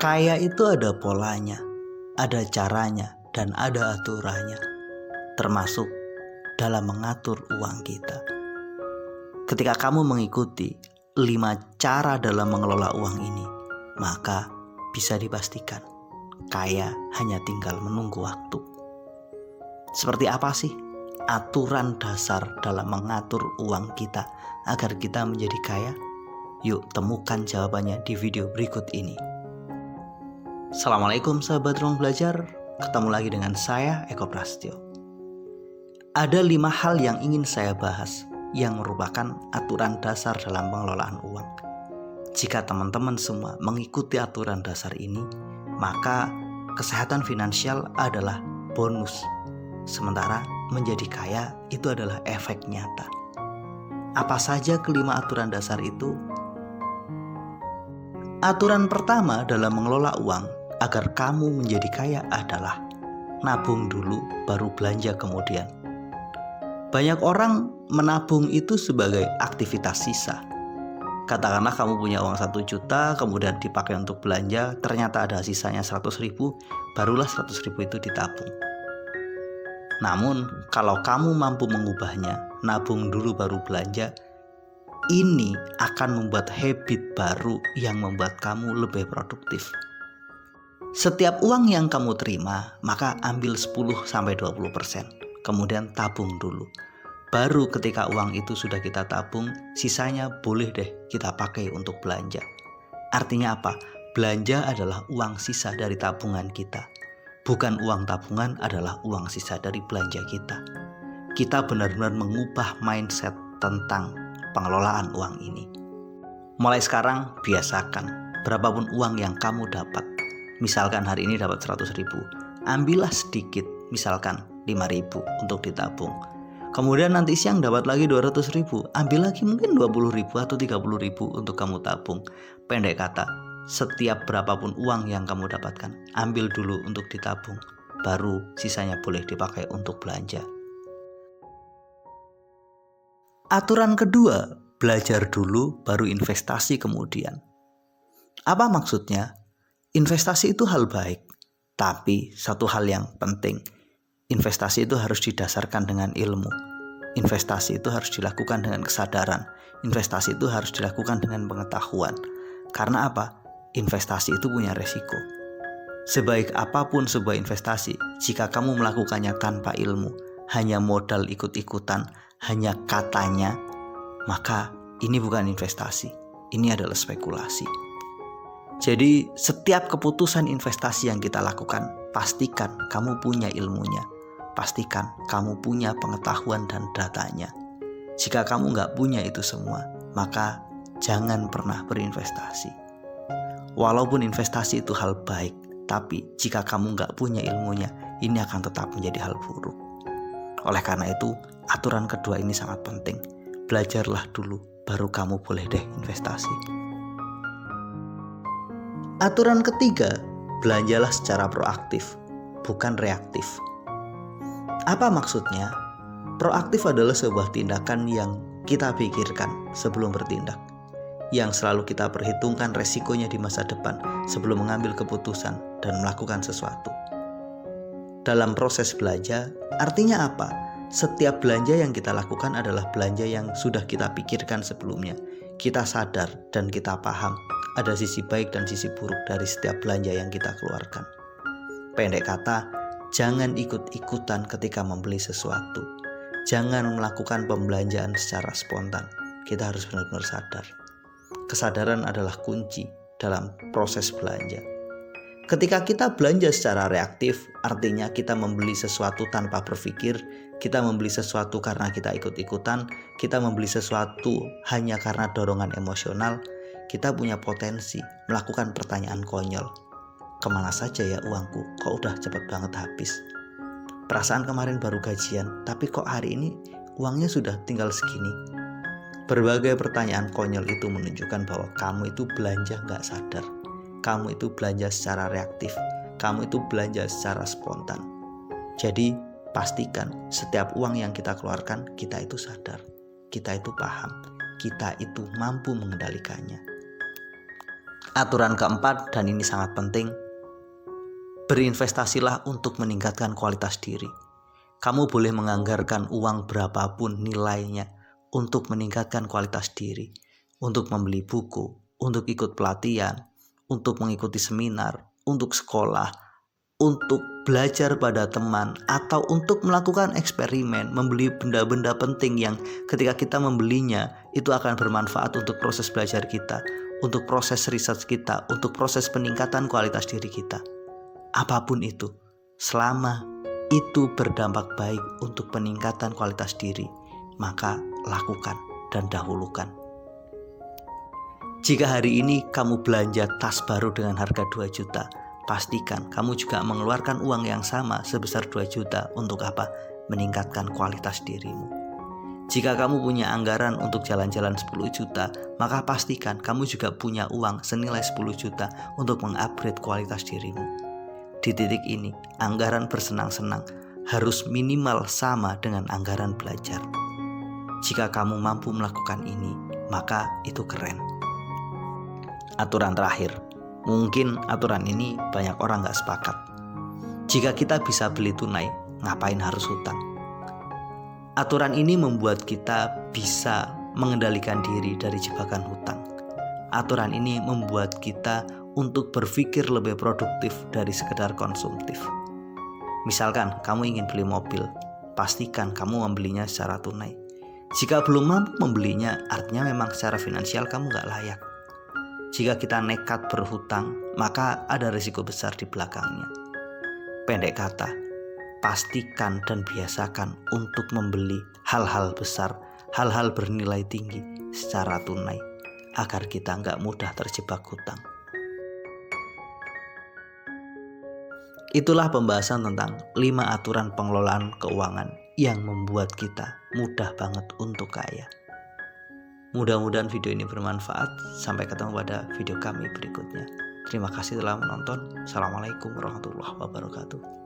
Kaya itu ada polanya, ada caranya, dan ada aturannya, termasuk dalam mengatur uang kita. Ketika kamu mengikuti 5 cara dalam mengelola uang ini, maka bisa dipastikan kaya hanya tinggal menunggu waktu. Seperti apa sih aturan dasar dalam mengatur uang kita agar kita menjadi kaya? Yuk temukan jawabannya di video berikut ini. Assalamualaikum sahabat ruang belajar, ketemu lagi dengan saya Eko Prastyo. Ada 5 hal yang ingin saya bahas yang merupakan aturan dasar dalam pengelolaan uang. Jika teman-teman semua mengikuti aturan dasar ini, maka kesehatan finansial adalah bonus. Sementara menjadi kaya itu adalah efek nyata. Apa saja kelima aturan dasar itu? Aturan pertama dalam mengelola uang agar kamu menjadi kaya adalah nabung dulu baru belanja kemudian. Banyak orang menabung itu sebagai aktivitas sisa. Katakanlah kamu punya uang 1 juta, kemudian dipakai untuk belanja, ternyata ada sisanya 100 ribu, barulah 100 ribu itu ditabung. Namun kalau kamu mampu mengubahnya, nabung dulu baru belanja, ini akan membuat habit baru yang membuat kamu lebih produktif. Setiap uang yang kamu terima, maka ambil 10-20%, kemudian tabung dulu. Baru ketika uang itu sudah kita tabung, sisanya boleh deh kita pakai untuk belanja. Artinya apa? Belanja adalah uang sisa dari tabungan kita. Bukan uang tabungan adalah uang sisa dari belanja kita. Kita benar-benar mengubah mindset tentang pengelolaan uang ini. Mulai sekarang biasakan, berapapun uang yang kamu dapat. Misalkan hari ini dapat 100 ribu, ambillah sedikit, misalkan 5 ribu untuk ditabung. Kemudian nanti siang dapat lagi 200 ribu, ambil lagi mungkin 20 ribu atau 30 ribu untuk kamu tabung. Pendek kata, setiap berapapun uang yang kamu dapatkan, ambil dulu untuk ditabung, baru sisanya boleh dipakai untuk belanja. Aturan kedua, belajar dulu baru investasi kemudian. Apa maksudnya? Investasi itu hal baik, tapi satu hal yang penting, investasi itu harus didasarkan dengan ilmu. Investasi itu harus dilakukan dengan kesadaran. Investasi itu harus dilakukan dengan pengetahuan. Karena apa? Investasi itu punya resiko. Sebaik apapun sebuah investasi, jika kamu melakukannya tanpa ilmu, hanya modal ikut-ikutan, hanya katanya, maka ini bukan investasi. Ini adalah spekulasi. Jadi setiap keputusan investasi yang kita lakukan, pastikan kamu punya ilmunya. Pastikan kamu punya pengetahuan dan datanya. Jika kamu nggak punya itu semua, maka jangan pernah berinvestasi. Walaupun investasi itu hal baik, tapi jika kamu nggak punya ilmunya, ini akan tetap menjadi hal buruk. Oleh karena itu, aturan kedua ini sangat penting. Belajarlah dulu, baru kamu boleh deh investasi. Aturan ketiga, belanjalah secara proaktif, bukan reaktif. Apa maksudnya? Proaktif adalah sebuah tindakan yang kita pikirkan sebelum bertindak, yang selalu kita perhitungkan resikonya di masa depan sebelum mengambil keputusan dan melakukan sesuatu. Dalam proses belanja, artinya apa? Setiap belanja yang kita lakukan adalah belanja yang sudah kita pikirkan sebelumnya. Kita sadar dan kita paham ada sisi baik dan sisi buruk dari setiap belanja yang kita keluarkan. Pendek kata, jangan ikut-ikutan ketika membeli sesuatu. Jangan melakukan pembelanjaan secara spontan. Kita harus benar-benar sadar. Kesadaran adalah kunci dalam proses belanja. Ketika kita belanja secara reaktif, artinya kita membeli sesuatu tanpa berpikir, kita membeli sesuatu karena kita ikut-ikutan, kita membeli sesuatu hanya karena dorongan emosional, kita punya potensi melakukan pertanyaan konyol. Kemana saja ya uangku? Kok udah cepet banget habis? Perasaan kemarin baru gajian, tapi kok hari ini uangnya sudah tinggal segini? Berbagai pertanyaan konyol itu menunjukkan bahwa kamu itu belanja gak sadar. Kamu itu belanja secara reaktif. Kamu itu belanja secara spontan. Jadi pastikan setiap uang yang kita keluarkan, kita itu sadar. Kita itu paham. Kita itu mampu mengendalikannya. Aturan keempat, dan ini sangat penting, berinvestasilah untuk meningkatkan kualitas diri. Kamu boleh menganggarkan uang berapapun nilainya untuk meningkatkan kualitas diri, untuk membeli buku, untuk ikut pelatihan, untuk mengikuti seminar, untuk sekolah, untuk belajar pada teman, atau untuk melakukan eksperimen, membeli benda-benda penting yang ketika kita membelinya itu akan bermanfaat untuk proses belajar kita, untuk proses riset kita, untuk proses peningkatan kualitas diri kita. Apapun itu, selama itu berdampak baik untuk peningkatan kualitas diri, maka lakukan dan dahulukan. Jika hari ini kamu belanja tas baru dengan harga 2 juta, pastikan kamu juga mengeluarkan uang yang sama sebesar 2 juta untuk apa? Meningkatkan kualitas dirimu. Jika kamu punya anggaran untuk jalan-jalan 10 juta, maka pastikan kamu juga punya uang senilai 10 juta untuk mengupgrade kualitas dirimu. Di titik ini, anggaran bersenang-senang harus minimal sama dengan anggaran belajar. Jika kamu mampu melakukan ini, maka itu keren. Aturan terakhir, mungkin aturan ini banyak orang gak sepakat. Jika kita bisa beli tunai, ngapain harus hutang? Aturan ini membuat kita bisa mengendalikan diri dari jebakan hutang. Aturan ini membuat kita untuk berpikir lebih produktif dari sekedar konsumtif. Misalkan kamu ingin beli mobil, pastikan kamu membelinya secara tunai. Jika belum mampu membelinya, artinya memang secara finansial kamu gak layak. Jika kita nekat berhutang, maka ada risiko besar di belakangnya. Pendek kata, pastikan dan biasakan untuk membeli hal-hal besar, hal-hal bernilai tinggi secara tunai, agar kita nggak mudah terjebak hutang. Itulah pembahasan tentang 5 aturan pengelolaan keuangan yang membuat kita mudah banget untuk kaya. Mudah-mudahan video ini bermanfaat. Sampai ketemu pada video kami berikutnya. Terima kasih telah menonton. Assalamualaikum warahmatullahi wabarakatuh.